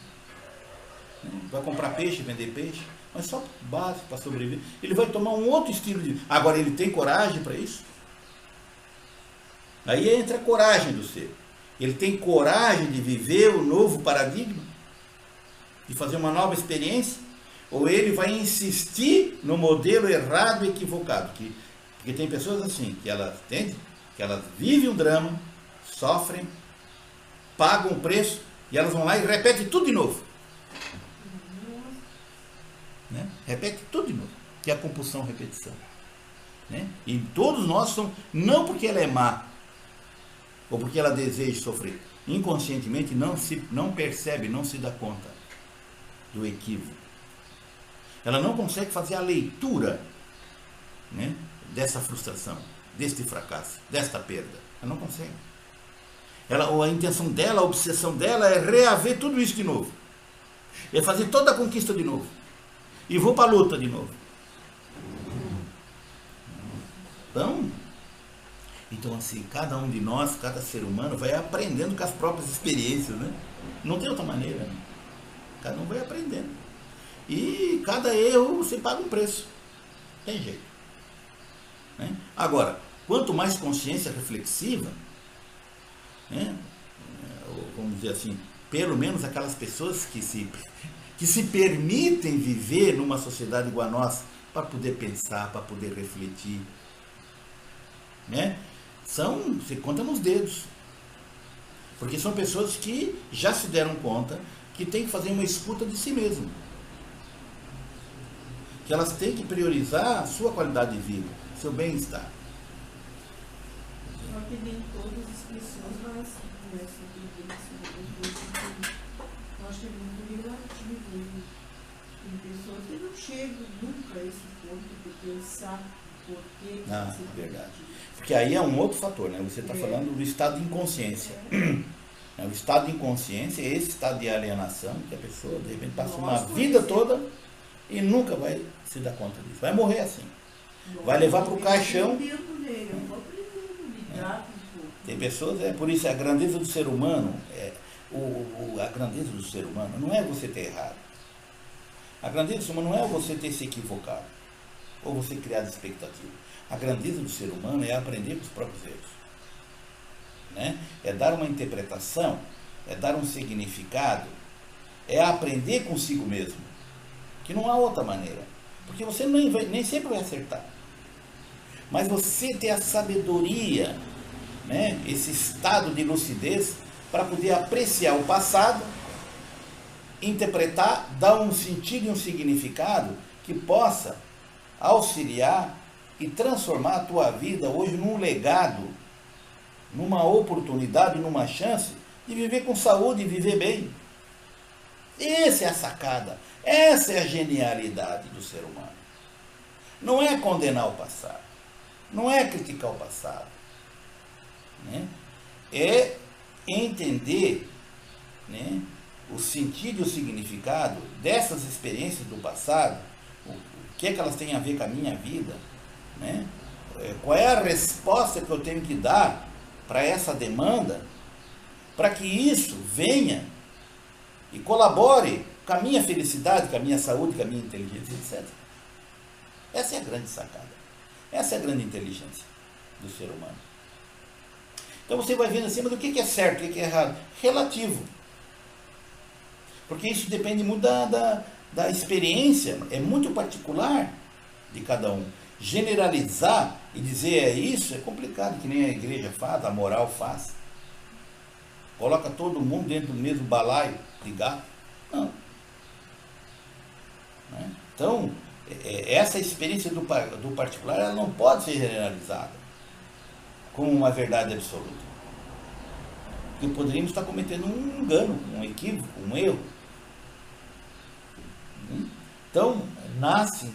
né? Vai comprar peixe, vender peixe, mas só básico para sobreviver. Ele vai tomar um outro estilo de vida. Agora ele tem coragem para isso? Aí entra a coragem do ser. Ele tem coragem de viver o novo paradigma? De fazer uma nova experiência? Ou ele vai insistir no modelo errado e equivocado? Porque tem pessoas assim, que elas, entende? Que elas vivem um drama, sofrem, pagam o preço, e elas vão lá e repetem tudo de novo. Né? Repete tudo de novo, que é a compulsão repetição. Né? E todos nós somos, não porque ela é má, ou porque ela deseja sofrer, inconscientemente não percebe, não se dá conta do equívoco. Ela não consegue fazer a leitura, né, dessa frustração, deste fracasso, desta perda. Ela não consegue. A intenção dela, a obsessão dela é reaver tudo isso de novo. É fazer toda a conquista de novo. E vou para a luta de novo. Então assim, cada um de nós, cada ser humano vai aprendendo com as próprias experiências, né? Não tem outra maneira, né? Cada um vai aprendendo. E cada erro você paga um preço. Tem jeito. Né? Agora, quanto mais consciência reflexiva, né? Vamos dizer assim, pelo menos aquelas pessoas que se permitem viver numa sociedade igual a nossa, para poder pensar, para poder refletir, né? Você conta nos dedos. Porque são pessoas que já se deram conta que tem que fazer uma escuta de si mesmo. Que elas têm que priorizar a sua qualidade de vida, seu bem-estar. Só que nem todas as pessoas vão assim, eu acho que é muito relativo. Tem pessoas que não chegam nunca a esse ponto de pensar por que. Verdade. Porque aí é um outro fator, né? Você está falando do estado de inconsciência. O estado de inconsciência é esse estado de alienação que a pessoa, de repente, passa uma vida toda e nunca vai se dar conta disso. Vai morrer assim. Vai levar para o caixão. Tem pessoas, por isso a grandeza do ser humano, a grandeza do ser humano não é você ter errado. A grandeza do ser humano não é você ter se equivocado, ou você criar expectativa. A grandeza do ser humano é aprender com os próprios erros. Né? É dar uma interpretação, é dar um significado, é aprender consigo mesmo, que não há outra maneira, porque você nem sempre vai acertar, mas você ter a sabedoria, né, esse estado de lucidez, para poder apreciar o passado, interpretar, dar um sentido e um significado que possa auxiliar e transformar a tua vida hoje num legado, numa oportunidade, numa chance de viver com saúde e viver bem. Essa é a sacada, essa é a genialidade do ser humano. Não é condenar o passado, não é criticar o passado, né? É entender, né, o sentido e o significado dessas experiências do passado, o que é que elas têm a ver com a minha vida, né? Qual é a resposta que eu tenho que dar para essa demanda, para que isso venha e colabore com a minha felicidade, com a minha saúde, com a minha inteligência, etc. Essa é a grande sacada, essa é a grande inteligência do ser humano. Então você vai vendo assim, mas o que é certo, o que é errado? Relativo. Porque isso depende muito da experiência, é muito particular de cada um. Generalizar e dizer é isso é complicado, que nem a igreja faz, a moral faz. Coloca todo mundo dentro do mesmo balaio de gato. Não. Né? Então, essa experiência do particular, ela não pode ser generalizada como uma verdade absoluta. Porque poderíamos estar cometendo um engano, um equívoco, um erro. Então, nasce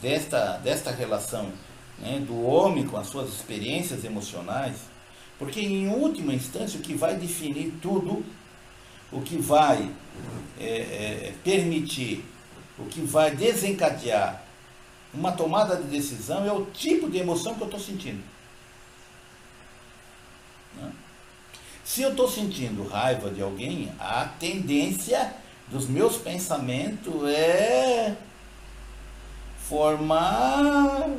desta relação, né, do homem com as suas experiências emocionais, porque em última instância o que vai definir tudo, o que vai permitir, o que vai desencadear uma tomada de decisão é o tipo de emoção que eu estou sentindo. Né? Se eu estou sentindo raiva de alguém, a tendência dos meus pensamentos é formar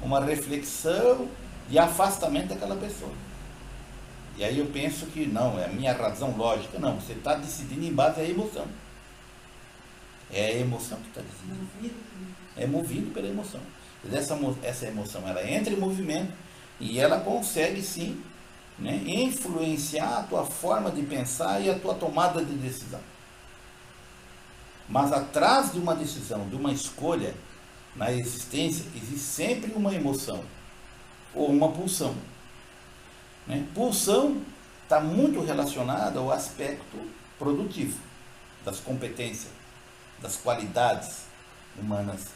uma reflexão de afastamento daquela pessoa. E aí eu penso que não, é a minha razão lógica. Não, você está decidindo em base à emoção. É a emoção que está decidindo. É movido pela emoção. Essa emoção, ela entra em movimento e ela consegue sim, né, influenciar a tua forma de pensar e a tua tomada de decisão. Mas atrás de uma decisão, de uma escolha na existência, existe sempre uma emoção ou uma pulsão. Né? Pulsão está muito relacionada ao aspecto produtivo, das competências, das qualidades humanas,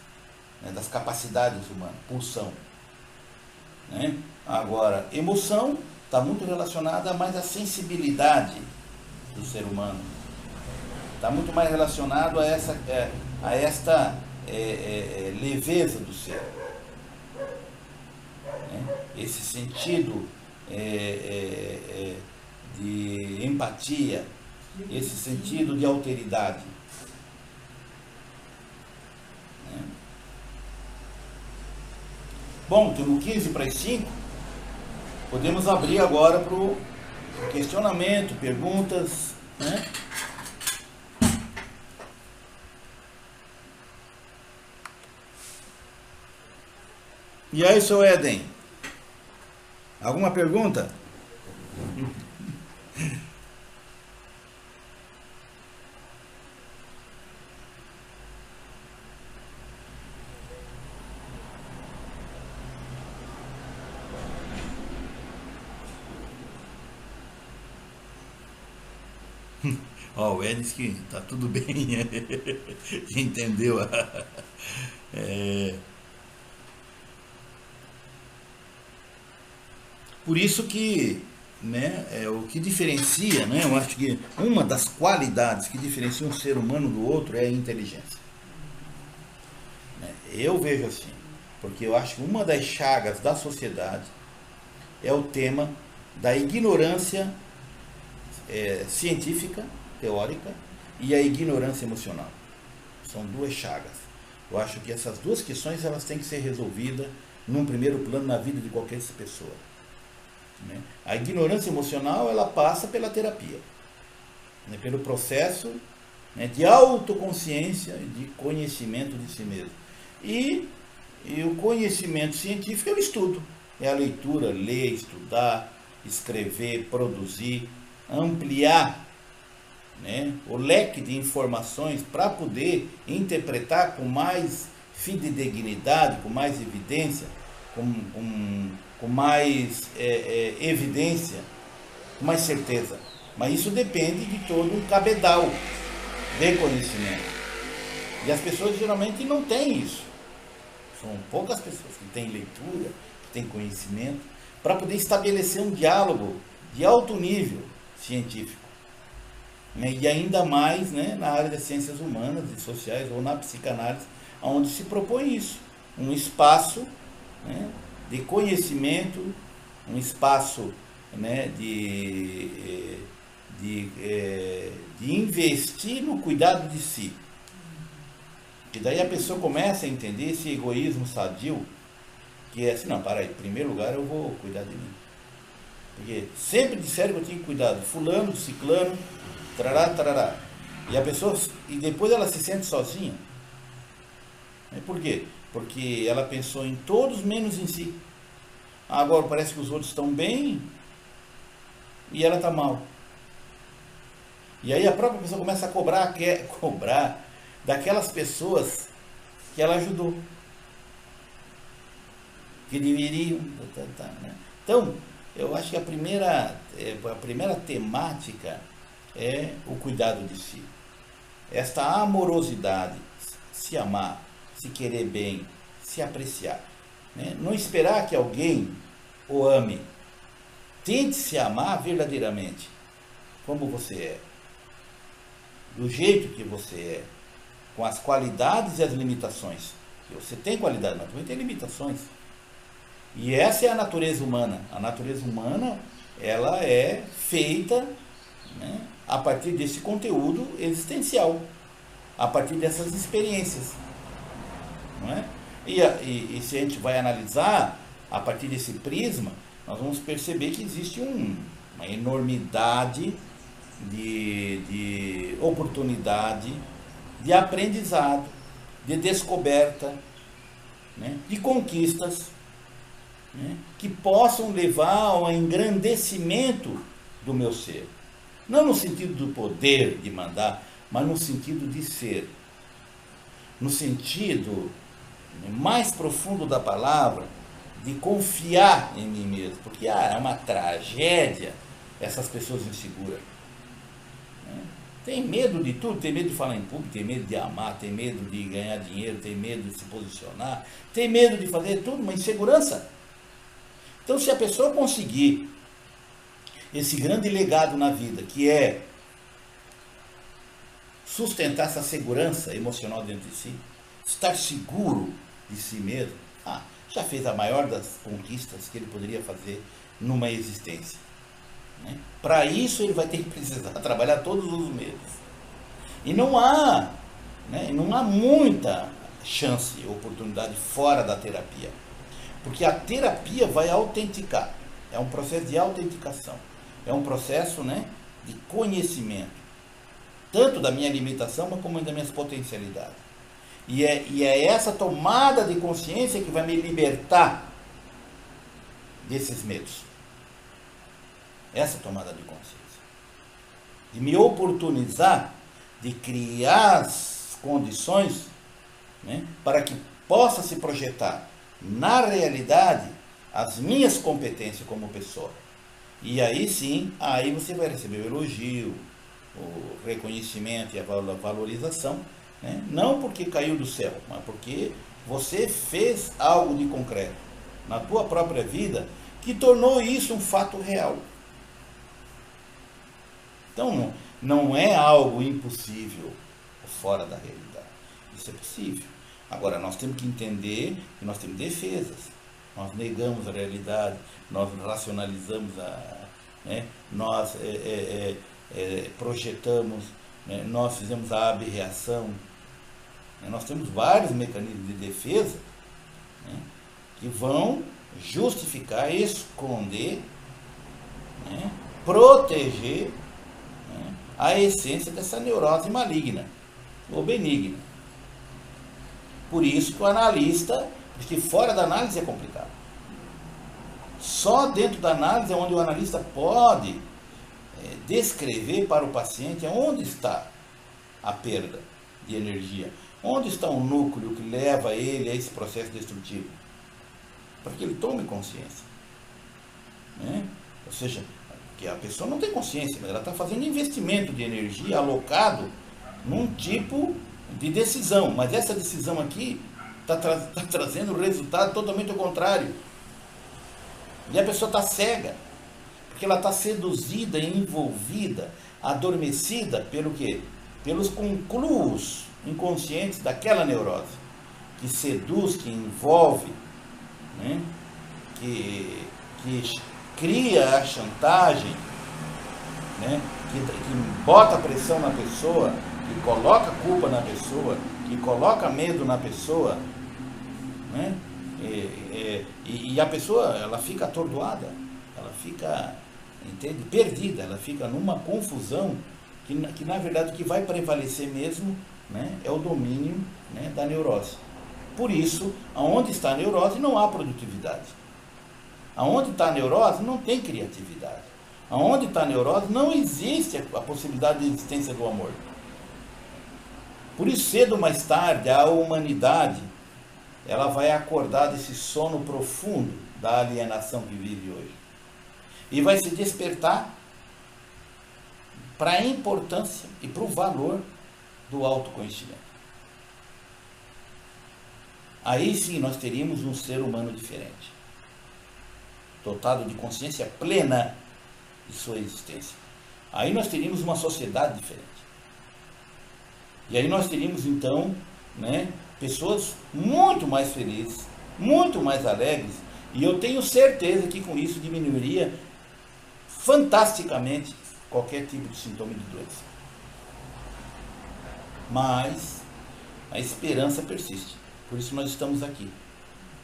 né? Das capacidades humanas, pulsão. Né? Agora, emoção está muito relacionada mais à sensibilidade do ser humano. Está muito mais relacionado a esta leveza do ser. Né? Esse sentido de empatia, esse sentido de alteridade. Né? Bom, temos 15 para as 5. Podemos abrir agora para o questionamento, perguntas, né? E aí, seu Éden? Alguma pergunta? Ó, o Éden disse que tá tudo bem, entendeu? Por isso que, né, o que diferencia, né, eu acho que uma das qualidades que diferencia um ser humano do outro é a inteligência. Eu vejo assim, porque eu acho que uma das chagas da sociedade é o tema da ignorância científica, teórica, e a ignorância emocional. São duas chagas. Eu acho que essas duas questões elas têm que ser resolvidas num primeiro plano na vida de qualquer pessoa. Né? A ignorância emocional ela passa pela terapia, né? Pelo processo né, de autoconsciência e de conhecimento de si mesmo. E o conhecimento científico é o estudo, é a leitura, ler, estudar, escrever, produzir, ampliar, né, o leque de informações para poder interpretar com mais fidedignidade, com mais evidência, com mais evidência, com mais certeza. Mas isso depende de todo um cabedal de conhecimento. E as pessoas geralmente não têm isso. São poucas pessoas que têm leitura, que têm conhecimento, para poder estabelecer um diálogo de alto nível científico. Né? E ainda mais, né, na área das ciências humanas e sociais, ou na psicanálise, onde se propõe isso. Um espaço, né, de conhecimento, um espaço, né, de investir no cuidado de si. E daí a pessoa começa a entender esse egoísmo sadio, que é assim, não, para aí, em primeiro lugar eu vou cuidar de mim. Porque sempre disseram que eu tinha que cuidar do fulano, do ciclano, tarará, tarará. E depois ela se sente sozinha. Por quê? Porque ela pensou em todos menos em si. Agora parece que os outros estão bem e ela está mal. E aí a própria pessoa começa a cobrar daquelas pessoas que ela ajudou, que deveriam. Né? Então, eu acho que a primeira temática é o cuidado de si. Esta amorosidade, se amar, se querer bem, se apreciar. Né? Não esperar que alguém o ame. Tente se amar verdadeiramente, como você é. Do jeito que você é, com as qualidades e as limitações. Você tem qualidade, mas também tem limitações. E essa é a natureza humana. A natureza humana, ela é feita, né, a partir desse conteúdo existencial, a partir dessas experiências. Não é? E se a gente vai analisar, a partir desse prisma, nós vamos perceber que existe uma enormidade de oportunidade, de aprendizado, de descoberta, né, de conquistas, né, que possam levar ao engrandecimento do meu ser. Não no sentido do poder de mandar, mas no sentido de ser. No sentido mais profundo da palavra, de confiar em mim mesmo. Porque é uma tragédia essas pessoas inseguras. Tem medo de tudo, tem medo de falar em público, tem medo de amar, tem medo de ganhar dinheiro, tem medo de se posicionar, tem medo de fazer tudo, uma insegurança. Então, se a pessoa conseguir esse grande legado na vida, que é sustentar essa segurança emocional dentro de si, estar seguro de si mesmo, já fez a maior das conquistas que ele poderia fazer numa existência. Né? Para isso ele vai ter que precisar trabalhar todos os meses. E não há muita chance, oportunidade fora da terapia. Porque a terapia vai autenticar. É um processo de autenticação. É um processo, né, de conhecimento. Tanto da minha limitação, como das minhas potencialidades. E é essa tomada de consciência que vai me libertar desses medos. Essa tomada de consciência. De me oportunizar, de criar as condições, né, para que possa se projetar na realidade as minhas competências como pessoa. E aí sim, aí você vai receber o elogio, o reconhecimento e a valorização, né? Não porque caiu do céu, mas porque você fez algo de concreto na tua própria vida que tornou isso um fato real. Então, não é algo impossível fora da realidade. Isso é possível. Agora, nós temos que entender que nós temos defesas. Nós negamos a realidade, nós racionalizamos, nós projetamos, né, nós fizemos a aberração. Nós temos vários mecanismos de defesa, né, que vão justificar, esconder, né, proteger, a essência dessa neurose maligna ou benigna. Por isso que o analista, porque fora da análise é complicado. Só dentro da análise é onde o analista pode descrever para o paciente onde está a perda de energia, onde está o núcleo que leva ele a esse processo destrutivo, para que ele tome consciência, né? Ou seja, que a pessoa não tem consciência, mas ela está fazendo investimento de energia alocado num tipo de decisão, mas essa decisão aqui está trazendo um resultado totalmente ao contrário. E a pessoa está cega, porque ela está seduzida, envolvida, adormecida pelo quê? Pelos concluos inconscientes daquela neurose, que seduz, que envolve, né? que cria a chantagem, né? que bota pressão na pessoa, que coloca culpa na pessoa, que coloca medo na pessoa, né? E a pessoa, ela fica atordoada, ela fica, entende, perdida, ela fica numa confusão que na verdade o que vai prevalecer mesmo, né, é o domínio, né, da neurose. Por isso, aonde está a neurose não há produtividade. Aonde está a neurose não tem criatividade. Aonde está a neurose não existe a possibilidade de existência do amor. Por isso, cedo ou mais tarde, a humanidade ela vai acordar desse sono profundo da alienação que vive hoje. E vai se despertar para a importância e para o valor do autoconhecimento. Aí sim nós teríamos um ser humano diferente, dotado de consciência plena de sua existência. Aí nós teríamos uma sociedade diferente. E aí nós teríamos então, né, pessoas muito mais felizes, muito mais alegres, e eu tenho certeza que com isso diminuiria fantasticamente qualquer tipo de sintoma de doença. Mas a esperança persiste. Por isso nós estamos aqui,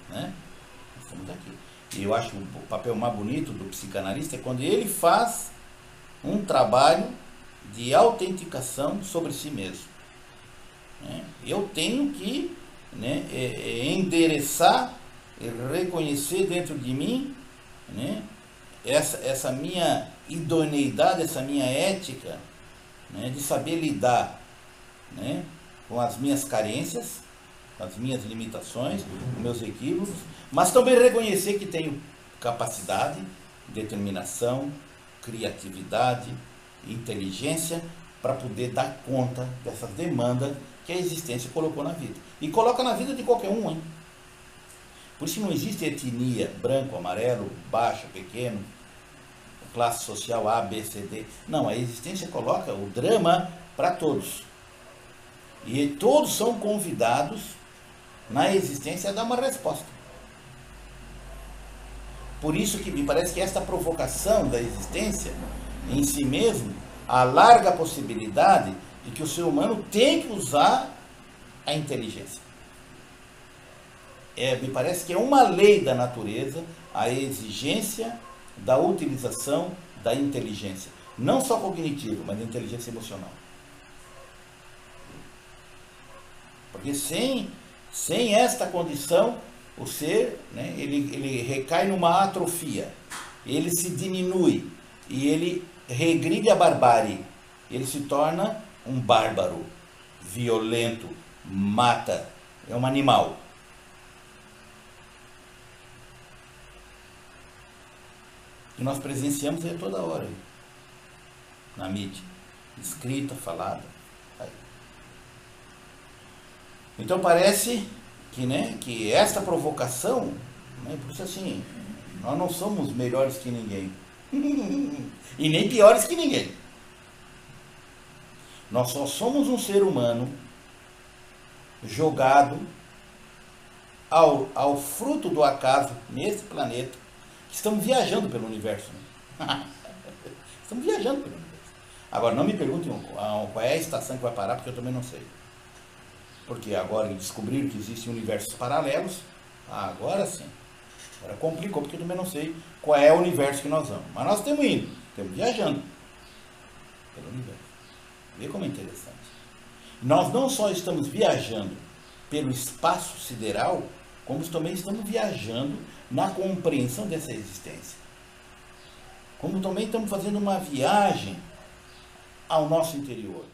né? Estamos aqui. E eu acho o papel mais bonito do psicanalista é quando ele faz um trabalho de autenticação sobre si mesmo. Eu tenho que, né, endereçar e reconhecer dentro de mim, né, essa minha idoneidade, essa minha ética, né, de saber lidar, né, com as minhas carências, com as minhas limitações, com meus equívocos, mas também reconhecer que tenho capacidade, determinação, criatividade, inteligência para poder dar conta dessas demandas que a existência colocou na vida. E coloca na vida de qualquer um, hein? Por isso não existe etnia, branco, amarelo, baixo, pequeno, classe social A, B, C, D. Não, a existência coloca o drama para todos. E todos são convidados na existência a dar uma resposta. Por isso que me parece que esta provocação da existência em si mesmo alarga a possibilidade de que o ser humano tem que usar a inteligência. Me parece que é uma lei da natureza a exigência da utilização da inteligência. Não só cognitiva, mas da inteligência emocional. Porque sem esta condição, o ser, né, ele recai numa atrofia, ele se diminui e ele regride a barbárie, ele se torna um bárbaro, violento, mata, é um animal. E nós presenciamos aí toda hora, aí, na mídia, escrita, falada. Aí. Então parece que, né, que esta provocação, né, por isso assim, nós não somos melhores que ninguém, e nem piores que ninguém. Nós só somos um ser humano jogado ao fruto do acaso nesse planeta, que estamos viajando pelo universo. Né? Estamos viajando pelo universo. Agora, não me perguntem qual é a estação que vai parar, porque eu também não sei. Porque agora descobriram que existem universos paralelos, agora sim. Agora complicou, porque eu também não sei qual é o universo que nós vamos. Mas nós estamos indo, estamos viajando pelo universo. Vê como é interessante. Nós não só estamos viajando pelo espaço sideral, como também estamos viajando na compreensão dessa existência. Como também estamos fazendo uma viagem ao nosso interior.